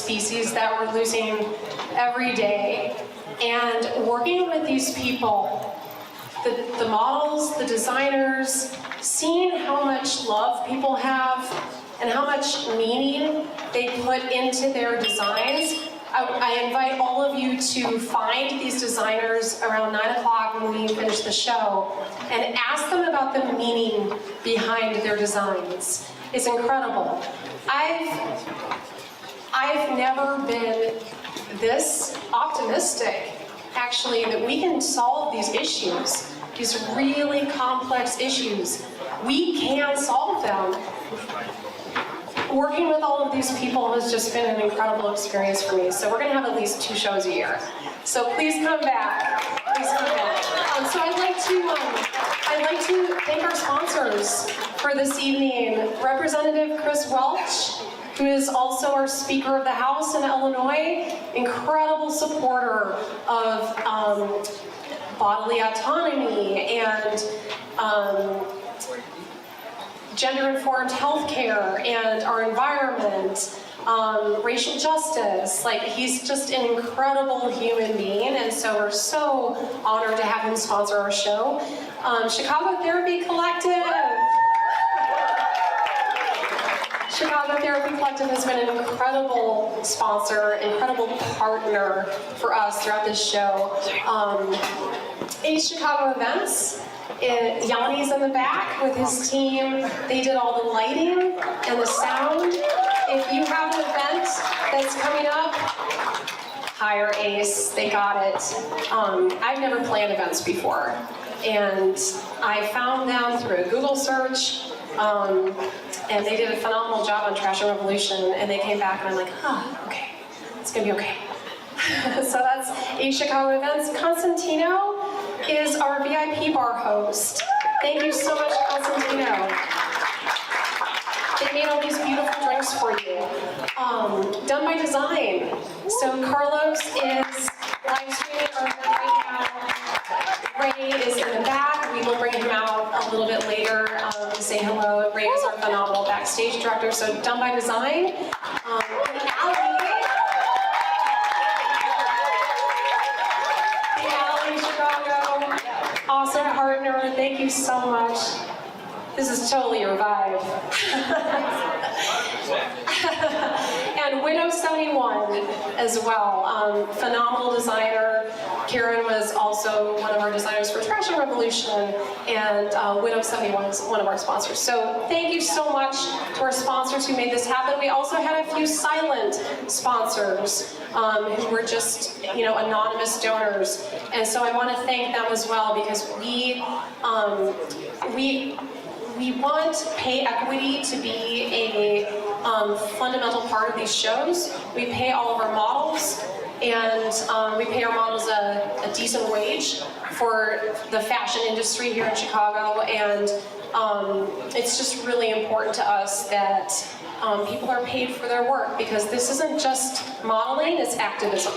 species that we're losing every day. And working with these people, the models, the designers, seeing how much love people have and how much meaning they put into their designs. I invite all of you to find these designers around 9 o'clock when we finish the show and ask them about the meaning behind their designs. It's incredible. I've never been this optimistic, actually, that we can solve these issues, these really complex issues. We can solve them. Working with all of these people has just been an incredible experience for me. So we're going to have at least 2 shows a year. So please come back. Please come back. So I'd like to thank our sponsors for this evening. Representative Chris Welch, who is also our Speaker of the House in Illinois, incredible supporter of bodily autonomy and gender-informed healthcare and our environment, racial justice. Like, he's just an incredible human being, and so we're so honored to have him sponsor our show. Chicago Therapy Collective. Chicago Therapy Collective has been an incredible sponsor, incredible partner for us throughout this show. Chicago Events. Yanni's in the back with his team. They did all the lighting and the sound. If you have an event that's coming up, hire Ace, they got it. I've never planned events before, and I found them through a Google search, and they did a phenomenal job on Trash and Revolution, and they came back and I'm like, okay, it's gonna be okay. So that's Chicago Events. Constantino is our VIP bar host. Thank you so much, Constantino. They made all these beautiful drinks for you. Done by Design. So Carlos is live streaming our event right now. Ray is in the back. We will bring him out a little bit later to say hello. Ray is our phenomenal backstage director. So Done by Design. Awesome partner, thank you so much. This is totally your vibe. And Widow 71 as well, phenomenal designer. Karen was also one of our designers for Trash and Revolution, and Widow 71 is one of our sponsors. So thank you so much to our sponsors who made this happen. We also had a few silent sponsors who were just, anonymous donors. And so I want to thank them as well, because we want pay equity to be a fundamental part of these shows. We pay all of our models, and we pay our models a decent wage for the fashion industry here in Chicago, and it's just really important to us that people are paid for their work, because this isn't just modeling, it's activism.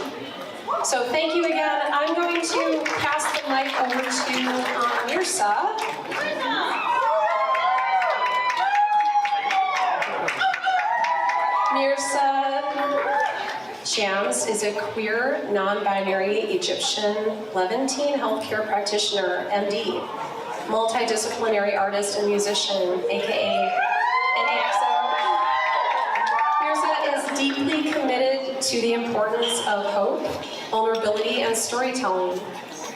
So thank you again. I'm going to pass the mic over to Mirsa. Mirsa Shams is a queer, non-binary Egyptian Levantine healthcare practitioner, MD, multidisciplinary artist and musician, aka NAXO. Mirsa is deeply committed to the importance of hope, vulnerability, and storytelling.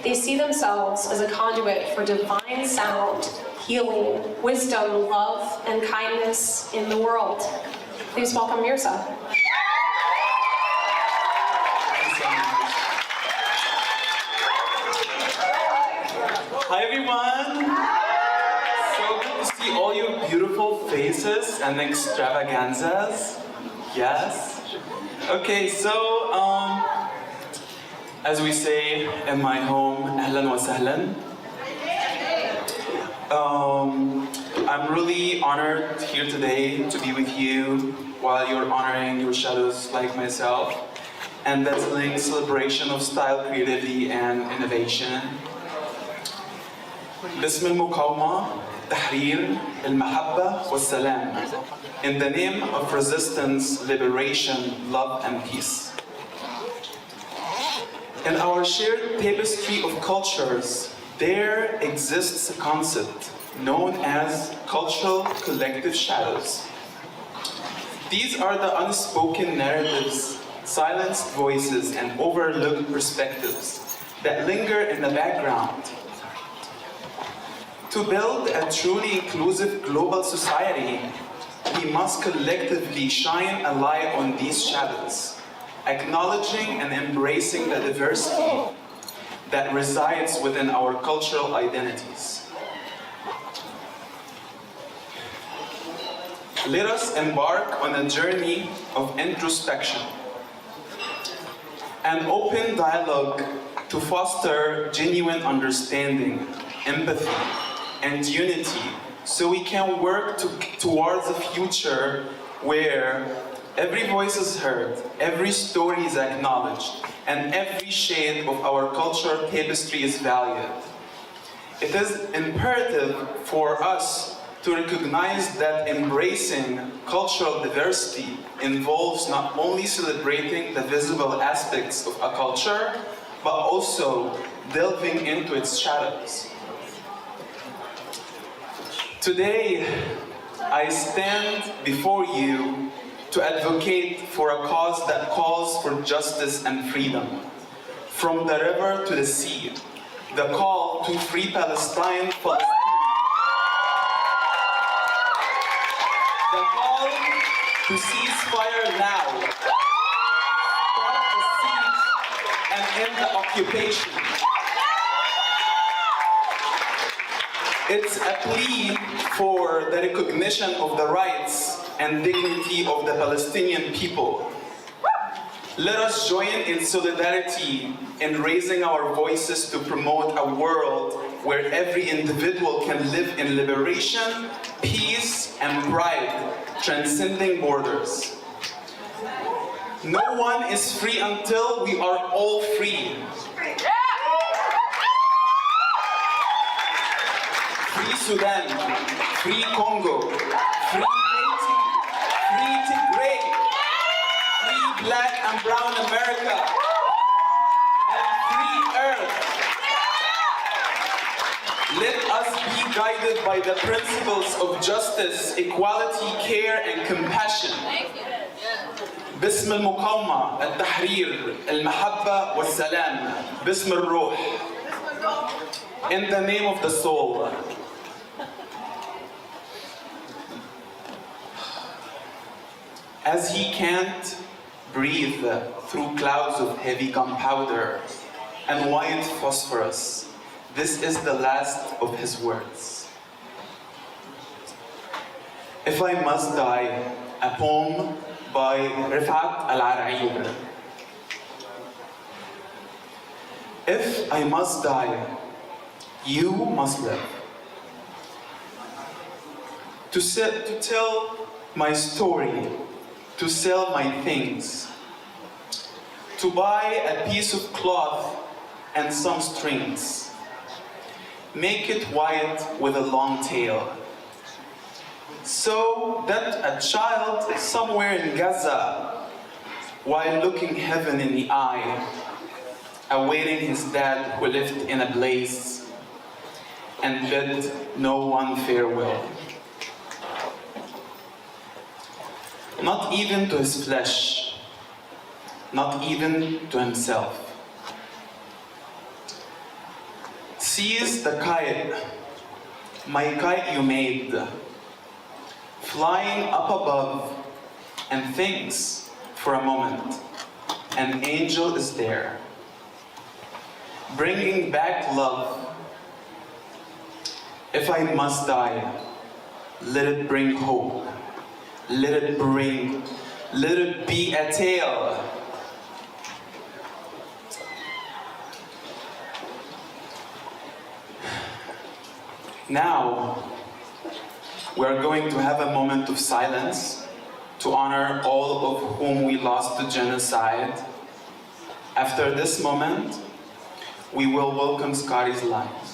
They see themselves as a conduit for divine sound, healing, wisdom, love, and kindness in the world. Please welcome Mirsa. Hi everyone! So good to see all your beautiful faces and extravaganzas. Yes? Okay, so as we say in my home, ahlan wa sahlan. I'm really honored here today to be with you while you're honoring your shadows like myself, and that's a celebration of style, creativity, and innovation. باسم المقاومة التحرير, المحبة والسلام, in the name of resistance, liberation, love and peace. In our shared tapestry of cultures, there exists a concept known as cultural collective shadows. These are the unspoken narratives, silenced voices, and overlooked perspectives that linger in the background. To build a truly inclusive global society, we must collectively shine a light on these shadows, acknowledging and embracing the diversity that resides within our cultural identities. Let us embark on a journey of introspection, an open dialogue to foster genuine understanding, empathy, and unity, so we can work towards a future where every voice is heard, every story is acknowledged, and every shade of our cultural tapestry is valued. It is imperative for us to recognize that embracing cultural diversity involves not only celebrating the visible aspects of a culture, but also delving into its shadows. Today, I stand before you to advocate for a cause that calls for justice and freedom. From the river to the sea, the call to free Palestine, the call to cease fire now, stop the siege, and end the occupation. It's a plea for the recognition of the rights and dignity of the Palestinian people. Let us join in solidarity in raising our voices to promote a world where every individual can live in liberation, peace, and pride, transcending borders. No one is free until we are all free. Free Sudan, free Congo, free Haiti, free Tigray, free Black and Brown America, and free Earth. Let us be guided by the principles of justice, equality, care, and compassion. باسم المقاومة, التحرير, المحبة والسلام, باسم الروح. In the name of the soul. As he can't breathe through clouds of heavy gunpowder and white phosphorus, this is the last of his words. If I must die, a poem by Rifat Al-Ar'ir. If I must die, you must live. To tell my story, to sell my things, to buy a piece of cloth and some strings, make it white with a long tail, so that a child somewhere in Gaza, while looking heaven in the eye, awaiting his dad who lived in a blaze, and bid no one farewell. Not even to his flesh, not even to himself. Seize the kite, my kite you made, flying up above, and thinks for a moment, an angel is there, bringing back love. If I must die, let it bring hope. Let it be a tale. Now, we are going to have a moment of silence to honor all of whom we lost to genocide. After this moment, we will welcome Scotty's life.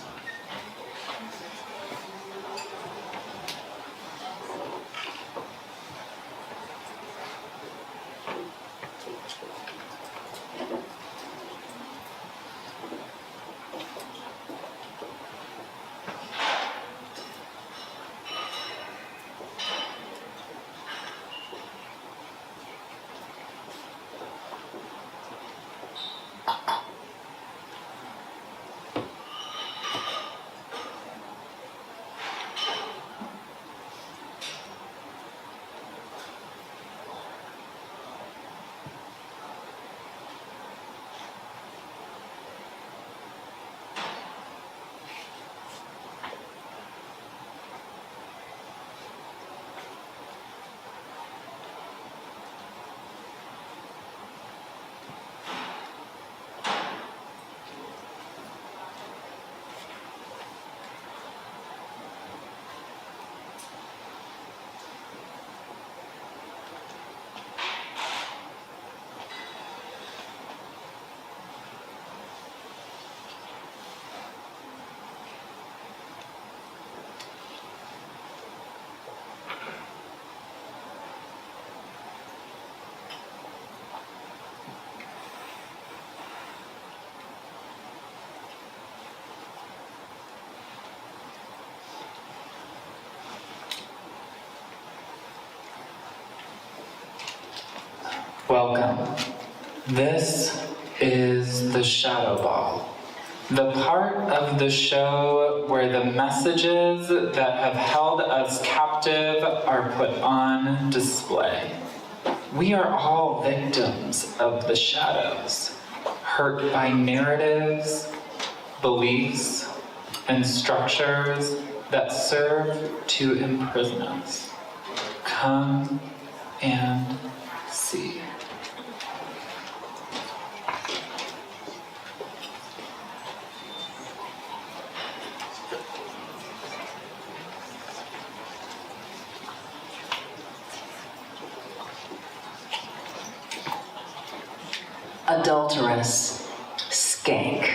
Welcome. This is the Shadow Ball, the part of the show where the messages that have held us captive are put on display. We are all victims of the shadows, hurt by narratives, beliefs, and structures that serve to imprison us. Come and see. Adulteress, skank,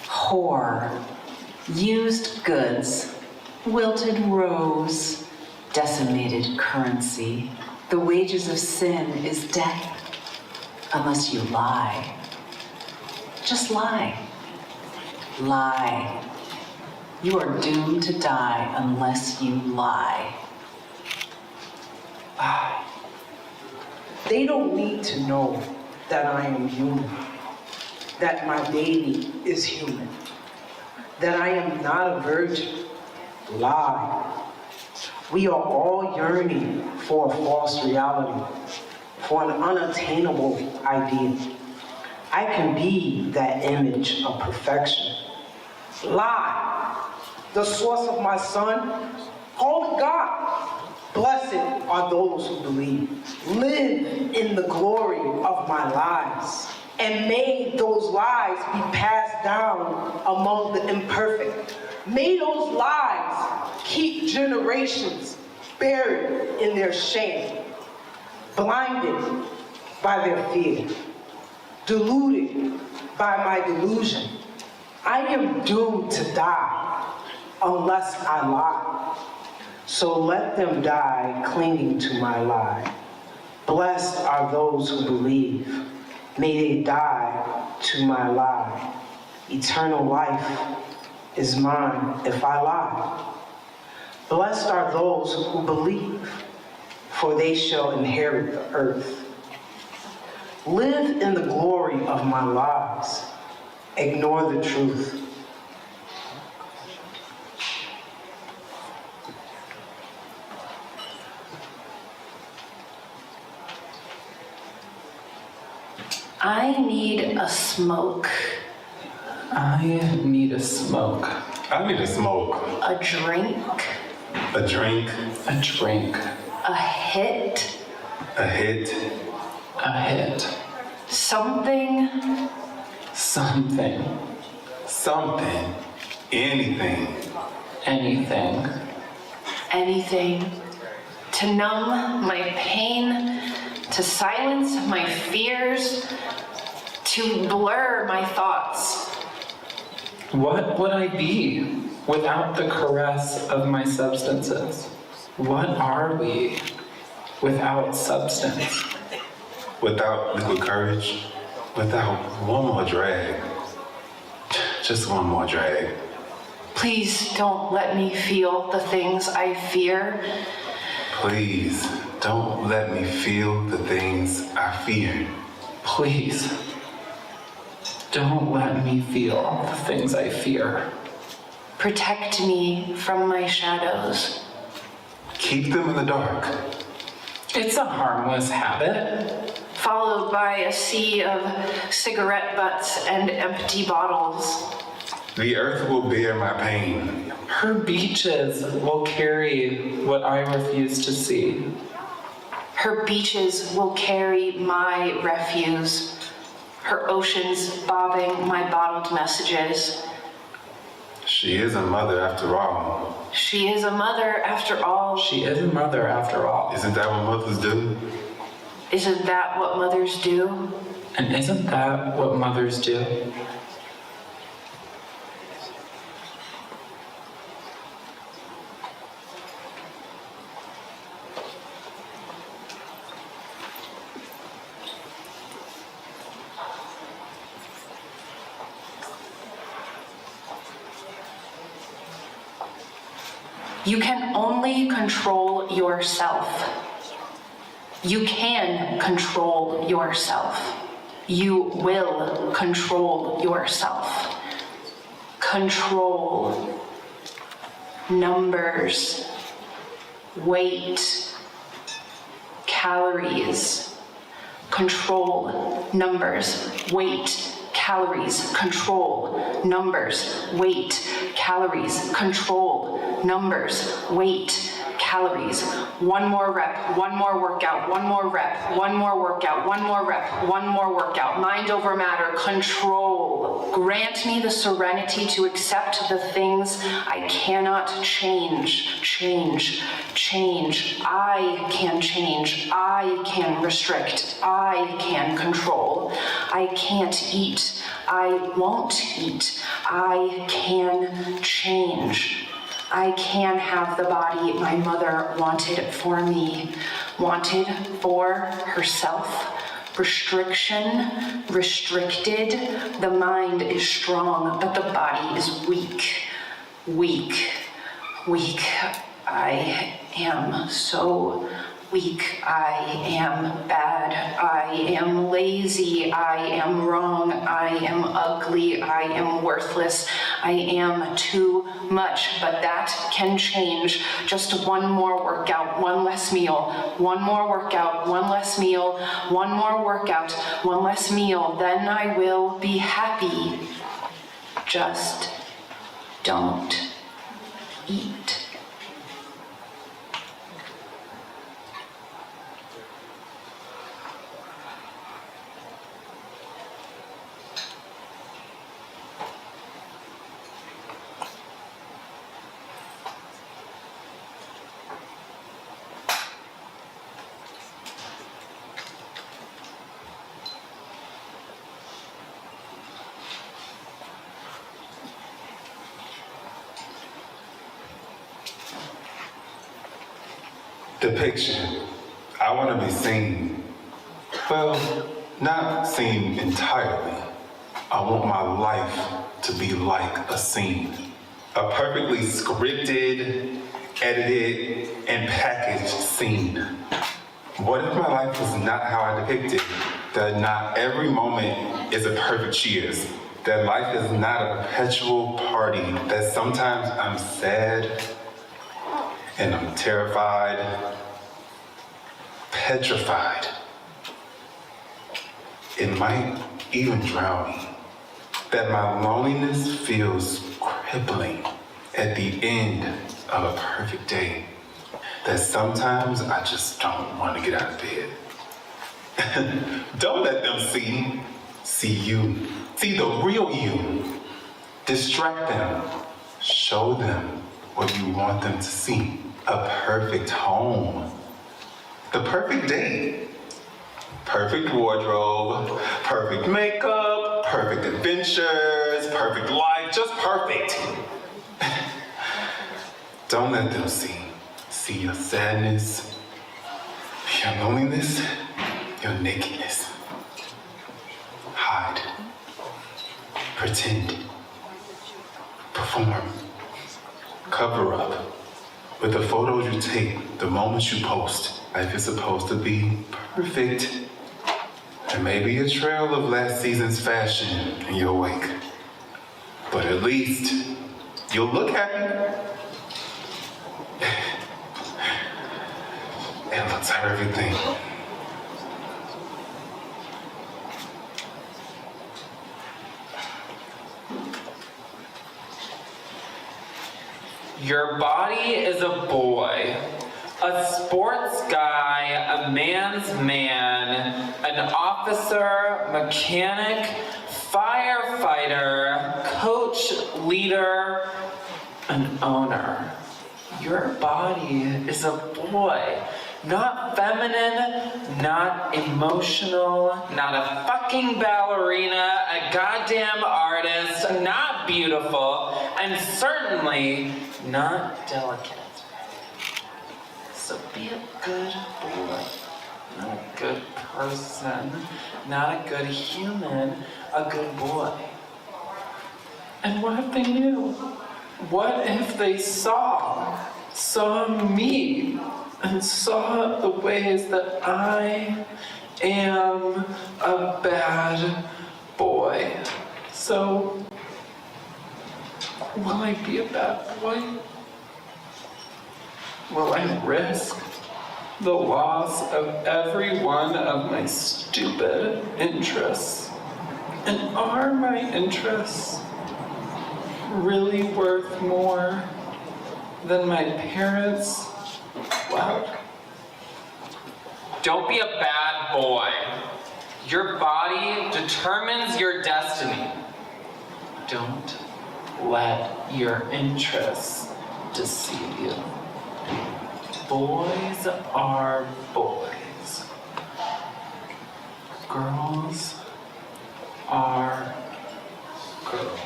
whore, used goods, wilted rose, decimated currency. The wages of sin is death, unless you lie. Just lie. Lie. You are doomed to die unless you lie. Lie. They don't need to know that I am human, that my baby is human, that I am not a virgin. Lie. We are all yearning for a false reality, for an unattainable idea. I can be that image of perfection. Lie. The source of my son, holy God. Blessed are those who believe. Live in the glory of my lies. And may those lies be passed down among the imperfect. May those lies keep generations buried in their shame, blinded by their fear, deluded by my delusion. I am doomed to die unless I lie. So let them die clinging to my lie. Blessed are those who believe. May they die to my lie. Eternal life is mine if I lie. Blessed are those who believe, for they shall inherit the earth. Live in the glory of my lies. Ignore the truth. I need a smoke, I need a smoke, I need a smoke, a drink, a drink, a drink, a hit, a hit, a hit, something, something, something, anything, anything, anything, to numb my pain, to silence my fears, to blur my thoughts. What would I be without the caress of my substances? What are we without substance? without liquid courage, without one more drag. Just one more drag. Please don't let me feel the things I fear. Please, don't let me feel the things I fear. Please, don't let me feel the things I fear. Protect me from my shadows. Keep them in the dark. It's a harmless habit. Followed by a sea of cigarette butts and empty bottles. The earth will bear my pain. Her beaches will carry what I refuse to see. Her beaches will carry my refuse. Her oceans bobbing my bottled messages. She is a mother after all. She is a mother after all. She is a mother after all. Isn't that what mothers do? Isn't that what mothers do? And isn't that what mothers do? You can only control yourself. You can control yourself. You will control yourself. Control numbers, weight, calories. Control numbers, weight, calories. Control numbers, weight, calories. Control numbers, weight, calories. One more rep, one more workout, one more rep, one more workout, one more rep, one more workout. Mind over matter, control. Grant me the serenity to accept the things I cannot change. Change. I can change. I can restrict. I can control. I can't eat. I won't eat. I can change. I can have the body my mother wanted for me, wanted for herself. Restriction, restricted. The mind is strong, but the body is weak. Weak. I am so weak. I am bad. I am lazy. I am wrong. I am ugly. I am worthless. I am too much, but that can change. Just one more workout, one less meal. One more workout, one less meal. One more workout, one less meal. Then I will be happy. Just don't eat. Depiction. I want to be seen. Well, not seen entirely. I want my life to be like a scene. A perfectly scripted, edited, and packaged scene. What if my life was not how I depicted? That not every moment is a perfect cheers. That life is not a perpetual party. That sometimes I'm sad, and I'm terrified, petrified. It might even drown me. That my loneliness feels crippling at the end of a perfect day. That sometimes I just don't want to get out of bed. Don't let them see you. See the real you. Distract them. Show them what you want them to see. A perfect home. The perfect date. Perfect wardrobe. Perfect makeup. Perfect adventures. Perfect life. Just perfect. Don't let them see your sadness, your loneliness, your nakedness. Hide. Pretend. Perform. Cover up. With the photos you take, the moments you post, life is supposed to be perfect. And maybe a trail of last season's fashion in your wake. But at least you'll look happy. It looks like everything. Your body is a boy, a sports guy, a man's man, an officer, mechanic, firefighter, coach, leader, an owner. Your body is a boy. Not feminine, not emotional, not a fucking ballerina, a goddamn artist, not beautiful, and certainly not delicate. So be a good boy, not a good person, not a good human, a good boy. And what if they knew? What if they saw? saw me and saw the ways that I am a bad boy. So, will I be a bad boy? Will I risk the loss of every one of my stupid interests? And are my interests really worth more than my parents' wealth? Don't be a bad boy. Your body determines your destiny. Don't let your interests deceive you. Boys are boys. Girls are girls.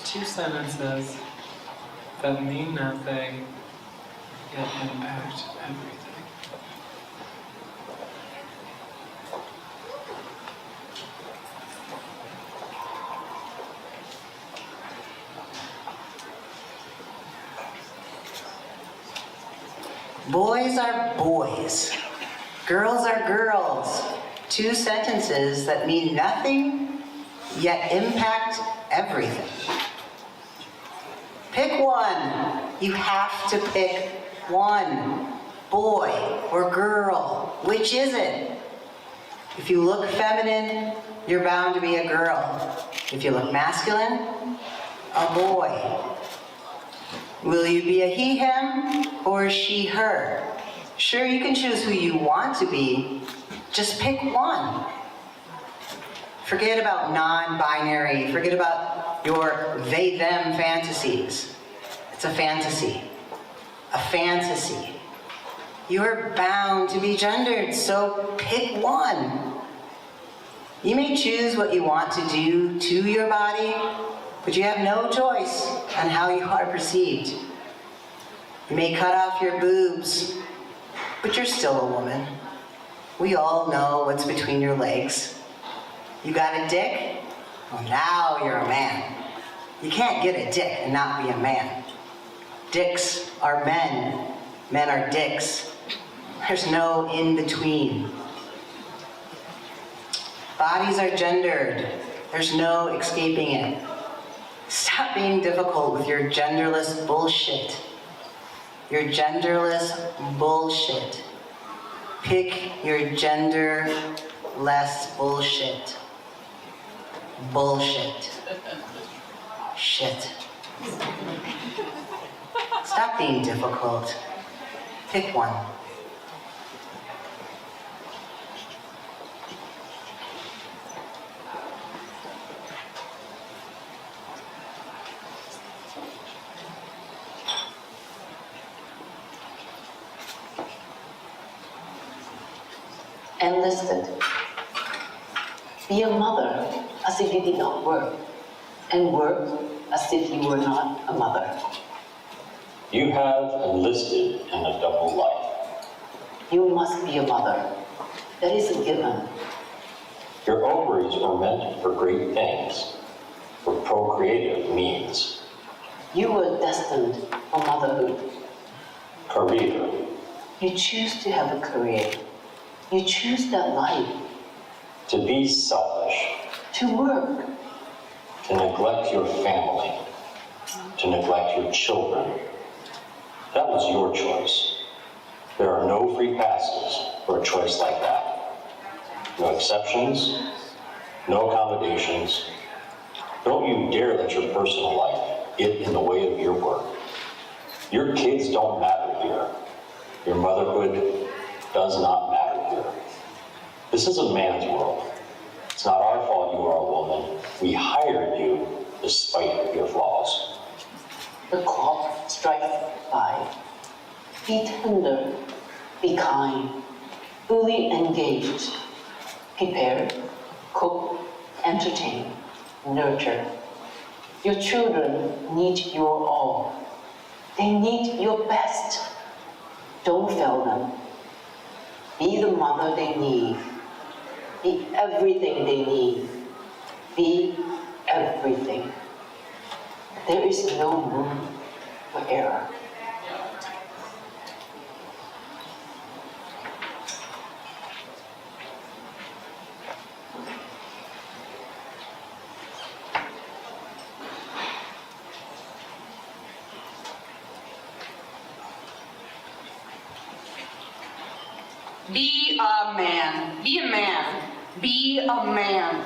2 sentences that mean nothing, yet impact everything. Boys are boys. Girls are girls. 2 sentences that mean nothing, yet impact everything. Pick one. You have to pick one. Boy or girl. Which is it? If you look feminine, you're bound to be a girl. If you look masculine, a boy. Will you be a he, him, or she, her? Sure, you can choose who you want to be. Just pick one. Forget about non-binary. Forget about your they, them fantasies. It's a fantasy. A fantasy. You're bound to be gendered, so pick one. You may choose what you want to do to your body, but you have no choice on how you are perceived. You may cut off your boobs, but you're still a woman. We all know what's between your legs. You got a dick? Well, now you're a man. You can't get a dick and not be a man. Dicks are men. Men are dicks. There's no in-between. Bodies are gendered. There's no escaping it. Stop being difficult with your genderless bullshit. Your genderless bullshit. Pick your genderless bullshit. Bullshit. Shit. Stop being difficult. Pick one. Enlisted. Be a mother as if you did not work, and work as if you were not a mother. You have enlisted in a double life. You must be a mother. That is a given. Your ovaries were meant for great things, for procreative means. You were destined for motherhood. Career. You choose to have a career. You choose that life. To be selfish. To work. To neglect your family. To neglect your children. That was your choice. There are no free passes for a choice like that. No exceptions, no accommodations. Don't you dare let your personal life get in the way of your work. Your kids don't matter here. Your motherhood does not matter here. This is a man's world. It's not our fault you are a woman. We hired you despite your flaws. The clock strikes 5. Be tender. Be kind. Fully engaged. Prepare. Cook. Entertain. Nurture. Your children need your all. They need your best. Don't fail them. Be the mother they need. Be everything they need. Be everything. There is no room for error. Be a man. Be a man. Be a man.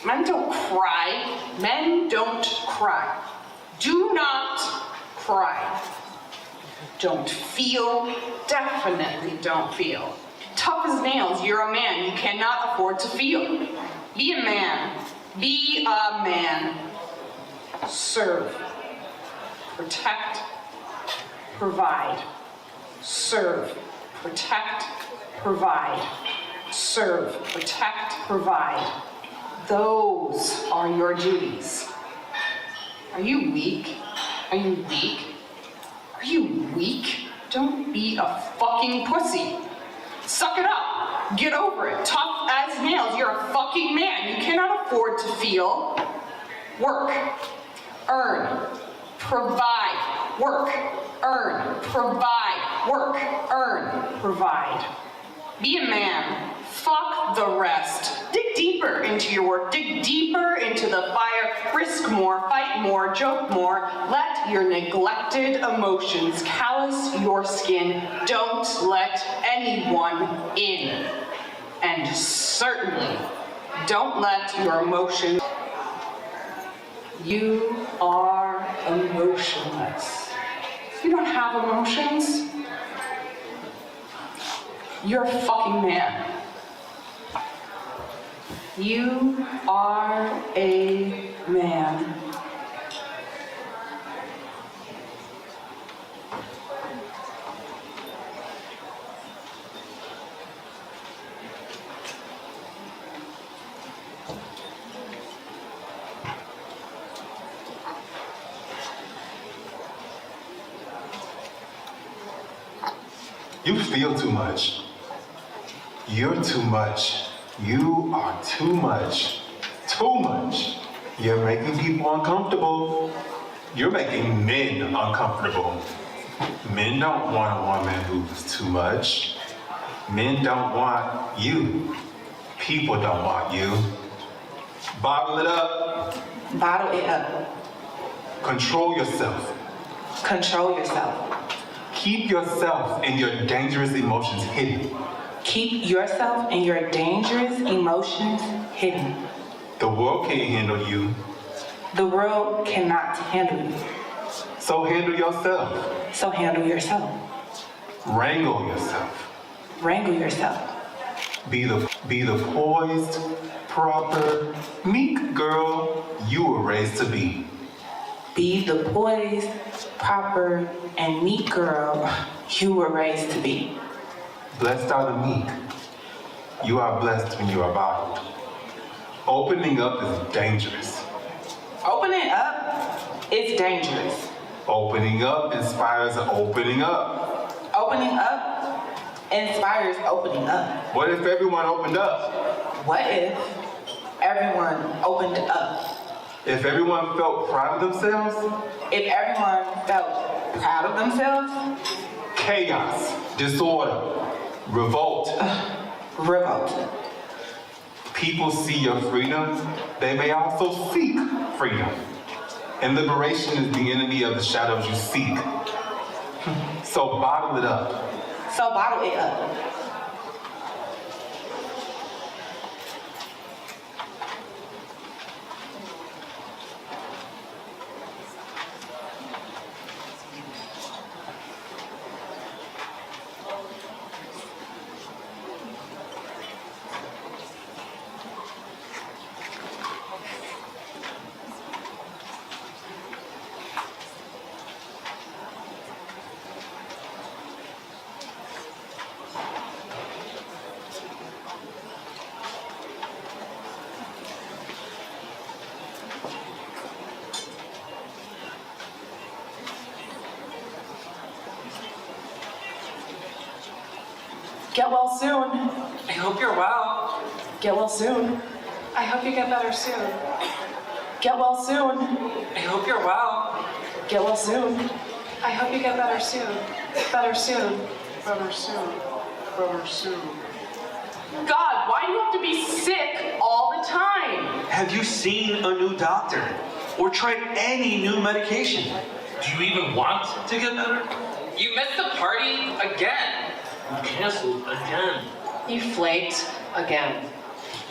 Men don't cry. Men don't cry. Do not cry. Don't feel. Definitely don't feel. Tough as nails, you're a man. You cannot afford to feel. Be a man. Be a man. Serve. Protect. Provide. Serve. Protect. Provide. Serve. Protect. Provide. Those are your duties. Are you weak? Are you weak? Are you weak? Don't be a fucking pussy. Suck it up. Get over it. Tough as nails. You're a fucking man. You cannot afford to feel. Work. Earn. Provide. Work. Earn. Provide. Work. Earn. Provide. Be a man. Fuck the rest. Dig deeper into your work. Dig deeper into the fire. Risk more. Fight more. Joke more. Let your neglected emotions callous your skin. Don't let anyone in. And certainly, don't let your emotions. You are emotionless. You don't have emotions. You're a fucking man. You are a man. You feel too much. You're too much. You are too much. Too much. You're making people uncomfortable. You're making men uncomfortable. Men don't want a woman who's too much. Men don't want you. People don't want you. Bottle it up. Bottle it up. Control yourself. Control yourself. Keep yourself and your dangerous emotions hidden. Keep yourself and your dangerous emotions hidden. The world can't handle you, The world cannot handle you. so handle yourself. So handle yourself. Wrangle yourself. Wrangle yourself. Be the poised, proper, meek girl you were raised to be. Be the poised, proper, and meek girl you were raised to be. Blessed are the meek. You are blessed when you are bottled. Opening up is dangerous. Opening up is dangerous. Opening up inspires opening up. Opening up inspires opening up. What if everyone opened up? What if everyone opened up? If everyone felt proud of themselves? If everyone felt proud of themselves? Chaos, disorder, revolt. Revolt. People see your freedom, they may also seek freedom. And liberation is the enemy of the shadows you seek. So bottle it up. So bottle it up. Get well soon. I hope you're well. Get well soon. I hope you get better soon. Get well soon. I hope you're well. Get well soon. I hope you get better soon. Better soon. Better soon. Better soon. God, why do you have to be sick all the time? Have you seen a new doctor? Or tried any new medication? Do you even want to get better? You missed the party again. You canceled again. You flaked again.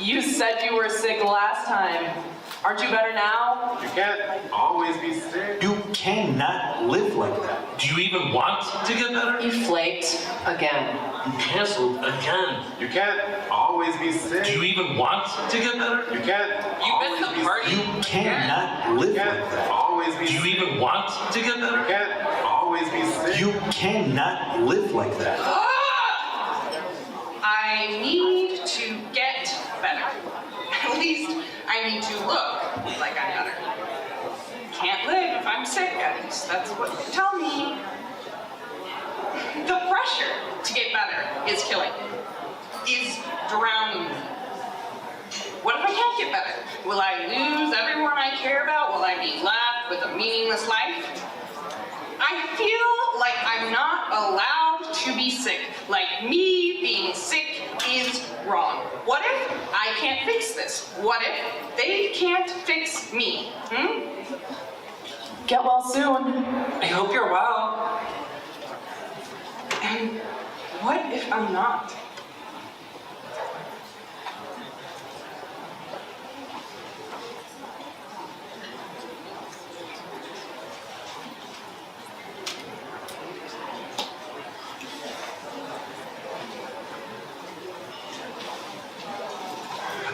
You said you were sick last time. Aren't you better now? You can't always be sick. You cannot live like that. Do you even want to get better? You flaked again. You canceled again. You can't always be sick. Do you even want to get better? You can't You missed the party You again. cannot live like that. always be Do you even want to get better? You can't always be sick. You cannot live like that. I need to get better. At least I need to look like I'm better. Can't live if I'm sick, at least that's what they tell me. The pressure to get better is killing me, is drowning me. What if I can't get better? Will I lose everyone I care about? Will I be left with a meaningless life? I feel like I'm not allowed to be sick. Like me being sick is wrong. What if I can't fix this? What if they can't fix me? Get well soon. I hope you're well. And what if I'm not?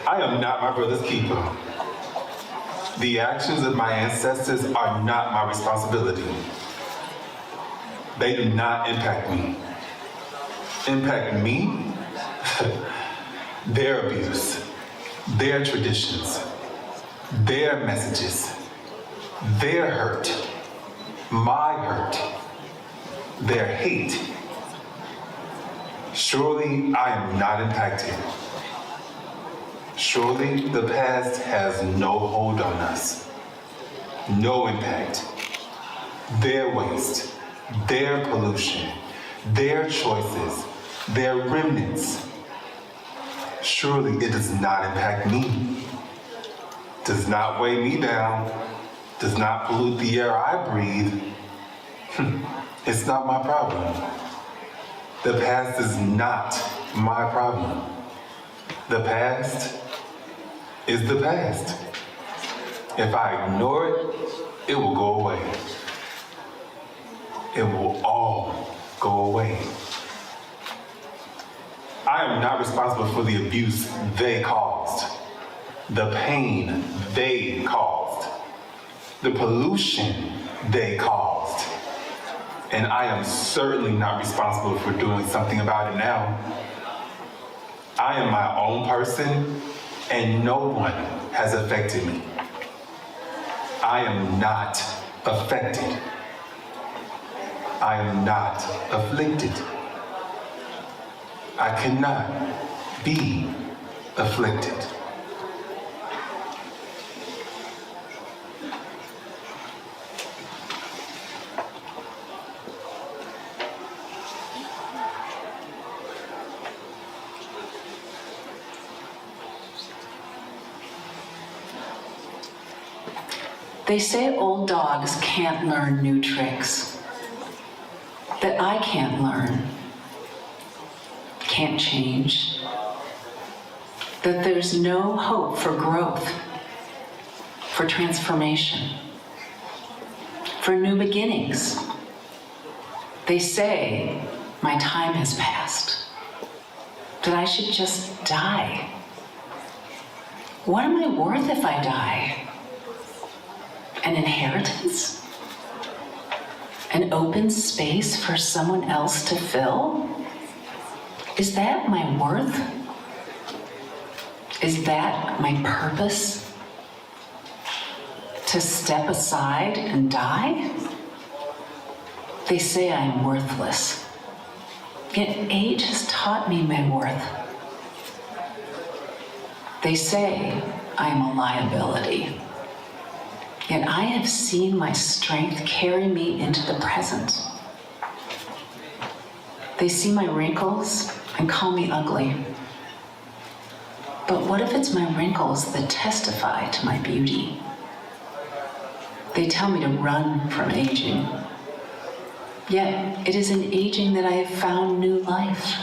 I am not my brother's keeper. The actions of my ancestors are not my responsibility. They do not impact me. Impact me? Their abuse, their traditions, their messages, their hurt, my hurt, their hate. Surely I am not impacted. Surely the past has no hold on us, no impact. Their waste, their pollution, their choices, their remnants. Surely it does not impact me, does not weigh me down, does not pollute the air I breathe. It's not my problem. The past is not my problem. The past is the past. If I ignore it, it will go away. It will all go away. I am not responsible for the abuse they caused, the pain they caused, the pollution they caused. And I am certainly not responsible for doing something about it now. I am my own person, and no one has affected me. I am not affected. I am not afflicted. I cannot be afflicted. They say old dogs can't learn new tricks. That I can't learn, can't change. That there's no hope for growth, for transformation, for new beginnings. They say my time has passed, that I should just die. What am I worth if I die? An inheritance? An open space for someone else to fill? Is that my worth? Is that my purpose? To step aside and die? They say I am worthless. Yet age has taught me my worth. They say I am a liability. Yet I have seen my strength carry me into the present. They see my wrinkles and call me ugly. But what if it's my wrinkles that testify to my beauty? They tell me to run from aging. Yet it is in aging that I have found new life.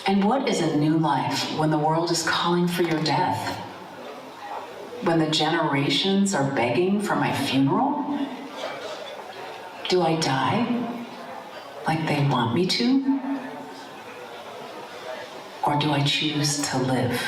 And what is a new life when the world is calling for your death? When the generations are begging for my funeral? Do I die like they want me to? Or do I choose to live?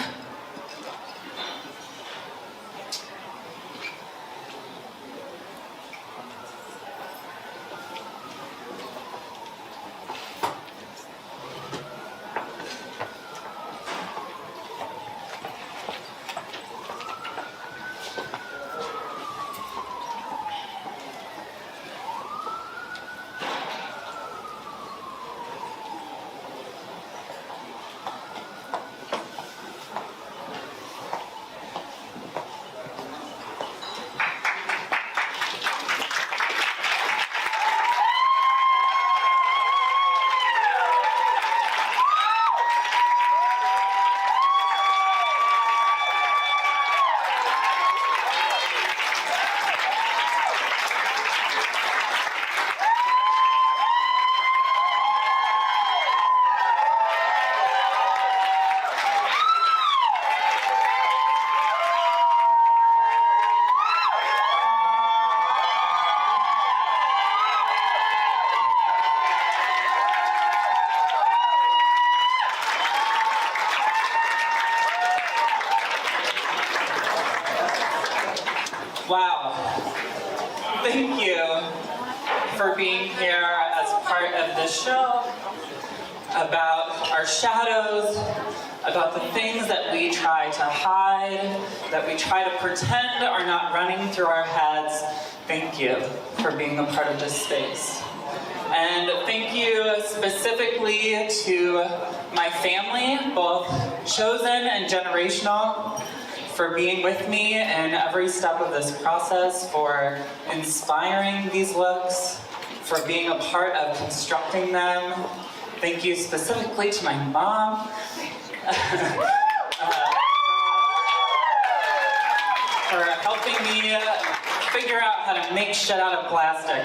Wow. Thank you for being here as part of this show about our shadows, about the things that we try to hide, that we try to pretend are not running through our heads. Thank you for being a part of this space. And thank you specifically to my family, both chosen and generational, for being with me in every step of this process, for inspiring these looks, for being a part of constructing them. Thank you specifically to my mom. For helping me figure out how to make shit out of plastic.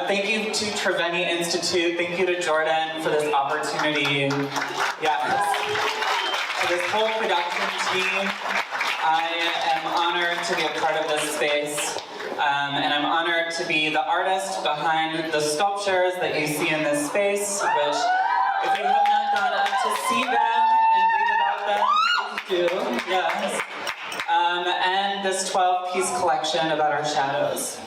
Thank you to Treveni Institute. Thank you to Jordan for this opportunity. Yes. For this whole production team, I am honored to be a part of this space. And I'm honored to be the artist behind the sculptures that you see in this space, which, if you have not gone up to see them and read about them, please do, yes. And this 12-piece collection about our shadows.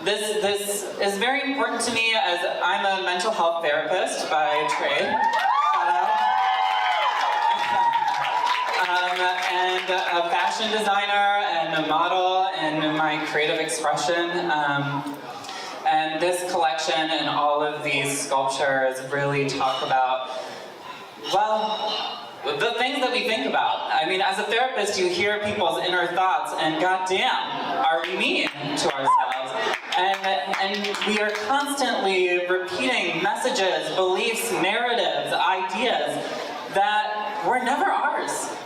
This is very important to me as I'm a mental health therapist by trade. Shout out. And a fashion designer and a model and my creative expression. And this collection and all of these sculptures really talk about, well, the things that we think about. I mean, as a therapist, you hear people's inner thoughts, and goddamn, are we mean to ourselves? And we are constantly repeating messages, beliefs, narratives, ideas that were never ours.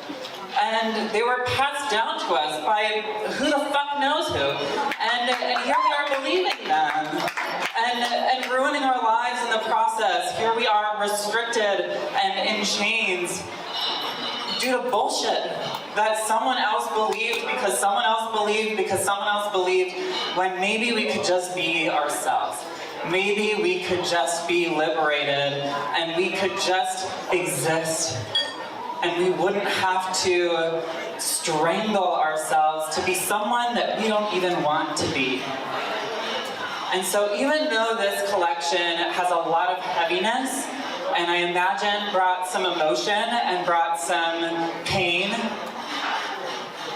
And they were passed down to us by who the fuck knows who. And here we are believing them. And ruining our lives in the process. Here we are restricted and in chains due to bullshit that someone else believed because someone else believed because someone else believed, when maybe we could just be ourselves. Maybe we could just be liberated and we could just exist. And we wouldn't have to strangle ourselves to be someone that we don't even want to be. And so even though this collection has a lot of heaviness, and I imagine brought some emotion and brought some pain,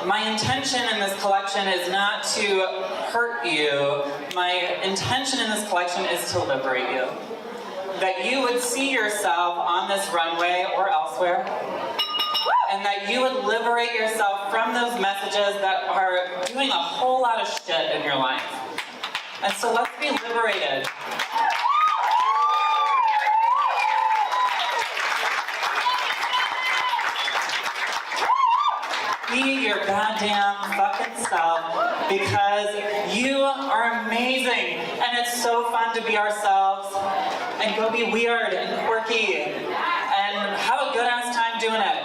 my intention in this collection is not to hurt you. My intention in this collection is to liberate you. That you would see yourself on this runway or elsewhere and that you would liberate yourself from those messages that are doing a whole lot of shit in your life. And so let's be liberated. Be your goddamn fucking self, because you are amazing, and it's so fun to be ourselves and go be weird and quirky and have a good ass time doing it.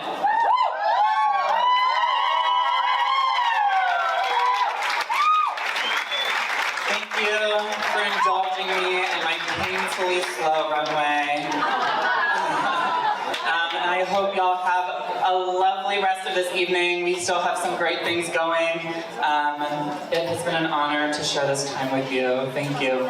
Thank you for indulging me in my painfully slow runway. And I hope y'all have a lovely rest of this evening. We still have some great things going. It has been an honor to share this time with you. Thank you.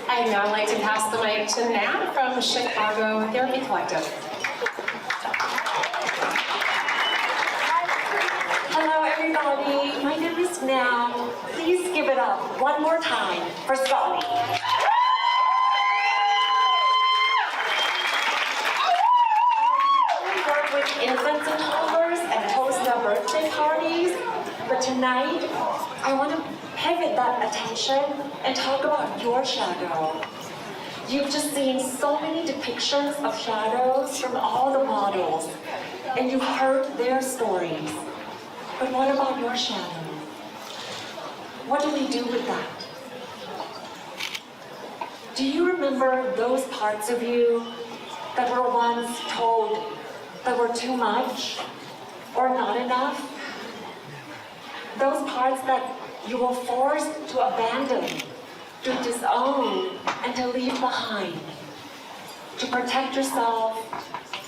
I'd now like to pass the mic to Nat from Chicago Therapy Collective. Hello everybody, my name is Nat. Please give it up one more time for Scotty. I work with infants and toddlers and host their birthday parties, but tonight I want to pivot that attention and talk about your shadow. You've just seen so many depictions of shadows from all the models, and you've heard their stories. But what about your shadow? What do we do with that? Do you remember those parts of you that were once told that were too much or not enough? Those parts that you were forced to abandon, to disown, and to leave behind, to protect yourself,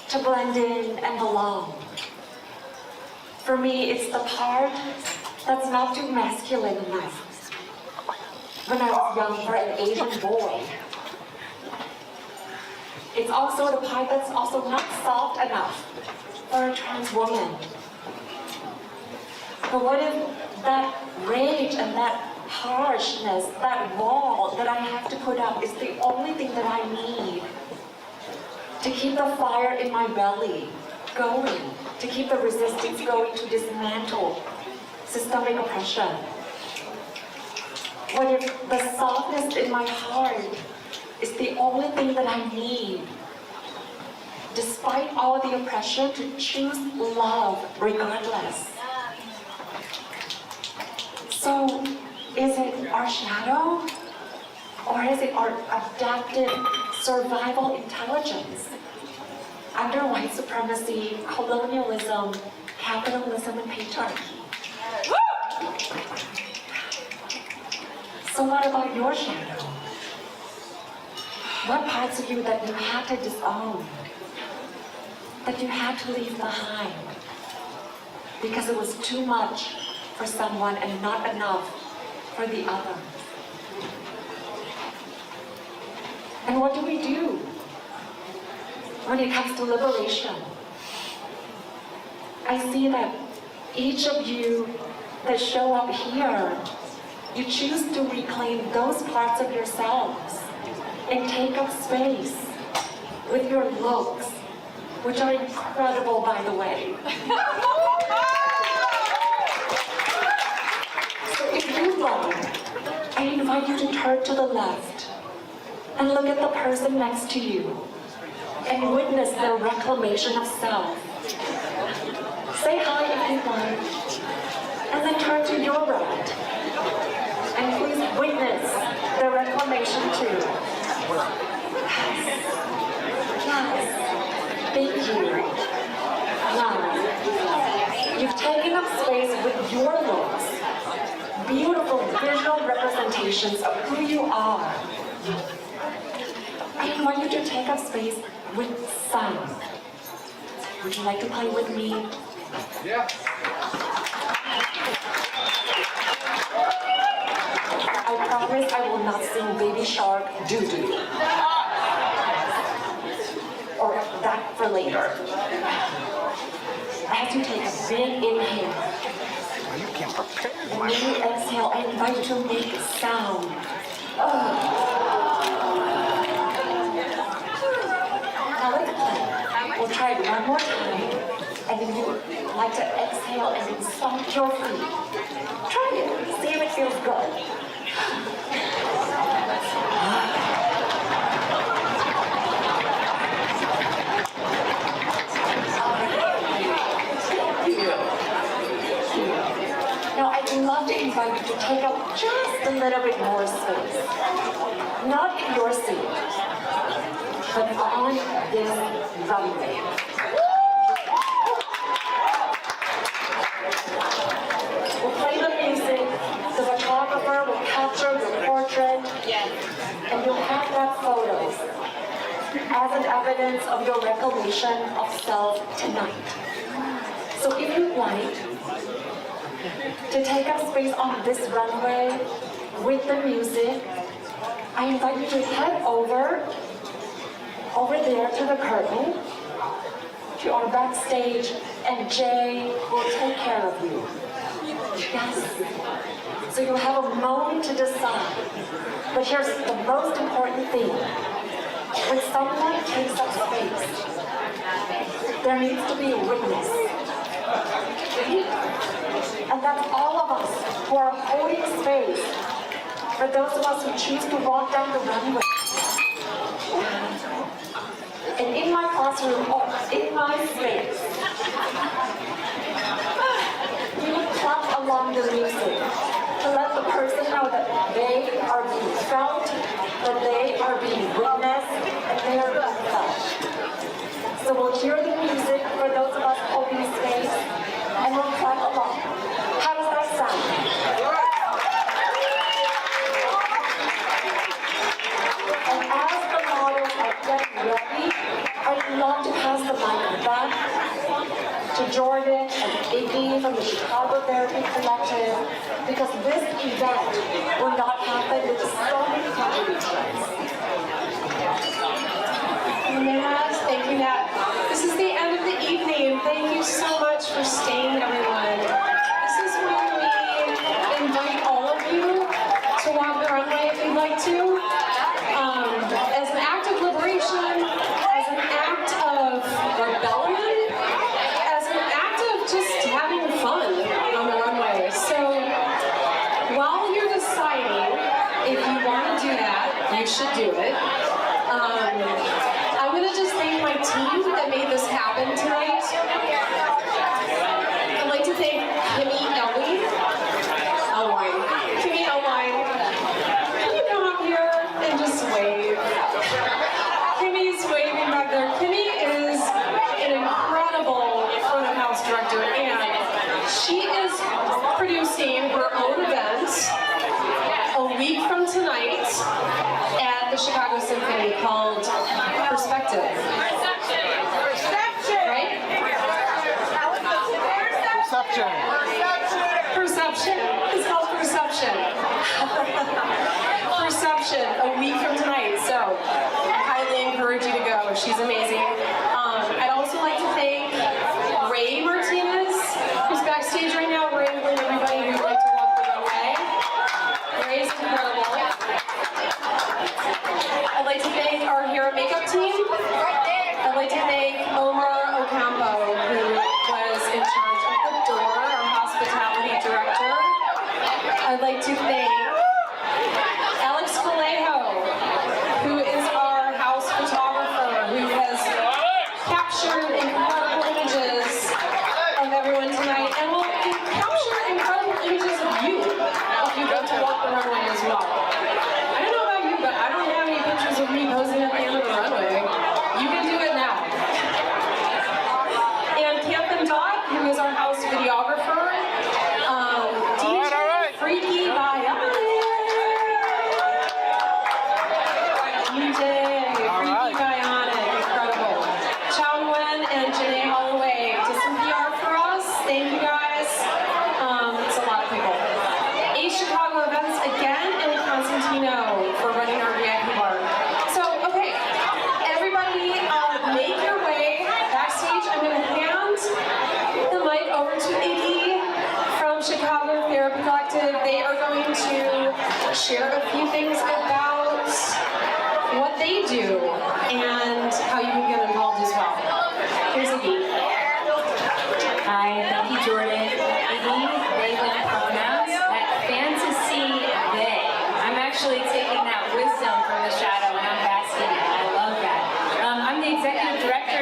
to blend in and belong. For me, it's the part that's not too masculine enough. When I was young, for an Asian boy. It's also the part that's also not soft enough for a trans woman. But what if that rage and that harshness, that wall that I have to put up is the only thing that I need to keep the fire in my belly going, to keep the resistance going to dismantle systemic oppression? What if the softness in my heart is the only thing that I need, despite all the oppression, to choose love regardless? So, is it our shadow? Or is it our adaptive survival intelligence under white supremacy, colonialism, capitalism, and patriarchy? So what about your shadow? What parts of you that you had to disown, that you had to leave behind because it was too much for someone and not enough for the other? And what do we do when it comes to liberation? I see that each of you that show up here, you choose to reclaim those parts of yourselves and take up space with your looks, which are incredible, by the way. So if you like, I invite you to turn to the left and look at the person next to you and witness their reclamation of self. Say hi if you want, and then turn to your right. And please witness the reclamation too. Yes. Thank you. Now, you've taken up space with your looks, beautiful visual representations of who you are. I invite you to take up space with sun. Would you like to play with me? Yeah. I promise I will not sing Baby Shark doo-doo. Or that for later. As you take a big inhale When you exhale, I invite you to make a sound. Now let's play. We'll try it one more time. And if you like to exhale and then stomp your feet, try it. See if it feels good. Now I'd love to invite you to take up just a little bit more space. Not in your seat, but on this runway. We'll play the music, the photographer will capture your portrait, and you'll have that photos as an evidence of your reclamation of self tonight. So if you'd like to take up space on this runway with the music, I invite you to head over there to the curtain. You are backstage and Jay will take care of you. Yes. So you'll have a moment to decide. But here's the most important thing. When someone takes up space, there needs to be a witness. And that's all of us who are holding space for those of us who choose to walk down the runway. And in my classroom, or in my space, we would clap along the music to let the person know that they are being felt, that they are being witnessed, and they are being felt. So we'll hear the music for those of us holding space, and we'll clap along. How does that sound? And as the models are getting ready, I'd love to pass the mic back to Jordan and Iggy from the Chicago Therapy Collective, because this event will not happen with so many contributions. Yes, thank you, Nat. This is the end of the evening. Thank you so much for staying, everyone. This is when we invite all of you to walk the runway if you'd like to. As an act of liberation, as an act of rebellion, as an act of just having fun on the runway. So while you're deciding if you want to do that, you should do it. I'm going to just thank my team that made this happen tonight. I'd like to thank Kimmy Elwine. Kimmy Elwine. Can you come up here and just wave? Kimmy's waving back there. Kimmy is an incredible front of house director, and she is producing her own event a week from tonight at the Chicago Symphony called Perspective. Right? Perception. It's called Perception. Perception, a week from tonight. So I highly encourage you to go. She's amazing. I'd also like to thank Ray Martinez, who's backstage right now. Ray, and everybody who'd like to walk the runway. Ray's incredible. I'd like to thank our hair and makeup team. I'd like to thank Omar Ocampo, who was in charge of the door, our hospitality director. I'd like to thank Alex Vallejo, who is our house photographer, who has captured incredible images of everyone tonight, and will capture incredible images of you if you go to walk the runway as well. I don't know about you, but I don't have any pictures of me posing at the end of the runway. You can do it now. And Camden Dodd, who is our house videographer. DJ Freaky Bionic. DJ Freaky Bionic, incredible. Chow Nguyen and Janae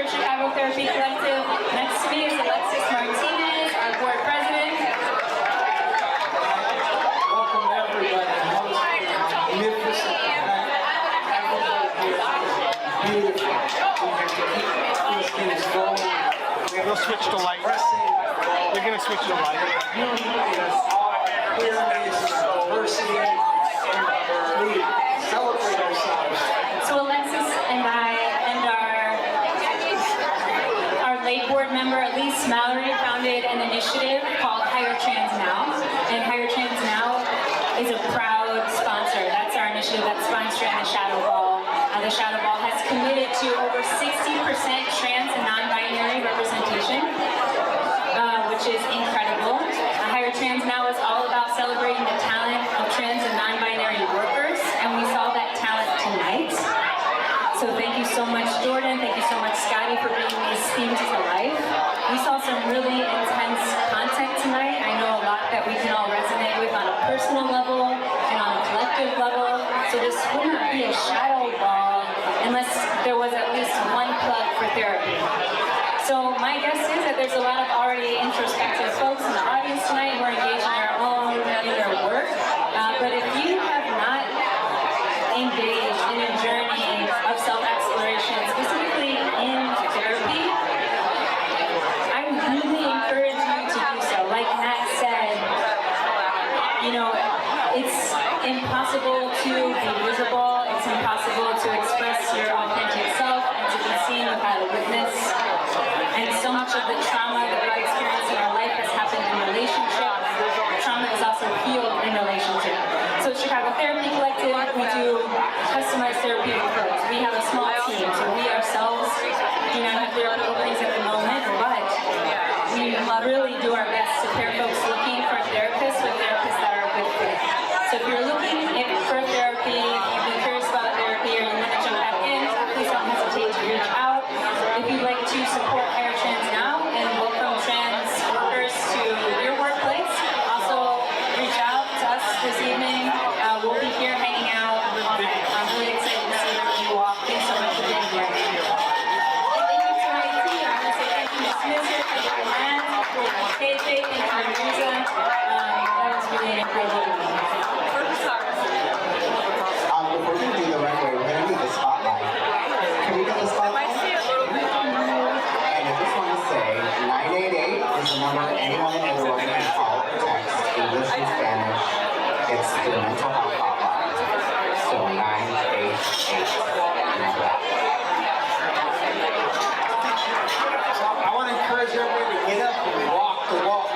co-founder of Chicago Therapy Collective. Next to me is Alexis Martinez, our board president. Welcome everybody. Magnificent. Beautiful. These things going. They'll switch the light. They're going to switch the light. Queerness, diversity, and we celebrate ourselves. So Alexis and I and our late board member Elise Mallory founded an initiative called Hire Trans Now. And Hire Trans Now is a proud sponsor. That's our initiative that's sponsoring the Shadow Ball. The Shadow Ball has committed to over 60% trans and non-binary representation, which is incredible. Hire Trans Now is all about celebrating the talent of trans and non-binary workers, and we saw that talent tonight. So thank you so much, Jordan. Thank you so much, Scotty, for bringing these themes to life. We saw some really intense content tonight. I know a lot that we can all resonate with on a personal level and on a collective level. So this would not be a shadow ball unless there was at least one plug for therapy. So my guess is that there's a lot of already introspective folks in the audience tonight who are engaged in their work. But if you have not engaged in a journey of self-exploration, specifically in therapy, I really encourage you to do so. Like Nat said, you know, it's impossible to be visible. It's impossible to express your authentic self and to be seen without a witness. And so much of the trauma that we've experienced in our life has happened in relationship. Trauma is also healed in relationship. So Chicago Therapy Collective, we do customized therapy referrals. We have a small team, so we ourselves do not have therapy openings at the moment, but we really do our best to pair folks looking for therapists with therapists that are a good fit. So if you're looking for therapy, if you've been curious about therapy, or you want to jump back in, please don't hesitate to reach out. If you'd like to support Hire Trans Now and welcome trans workers to your workplace, also reach out to us this evening. We'll be here hanging out all night. I'm really excited to see you all. Thanks so much for being here. And thank you to my team. I want to say thank you to Smith, thank you to Lance, thank you to KJ, thank you to Marisa. That was really an incredible evening. Before we do the record, we're going to do the spotlight. Can we get the spotlight? And I just want to say, 988 is the number anyone and everyone can call or text, English and Spanish. It's the mental health hotline. So 988. Remember that. So I want to encourage everybody to get up and walk the walk.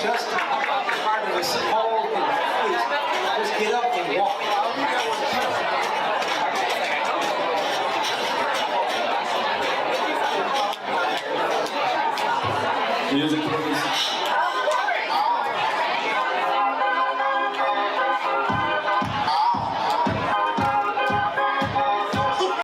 Just part of this whole thing. Please, just get up and walk. Music, please.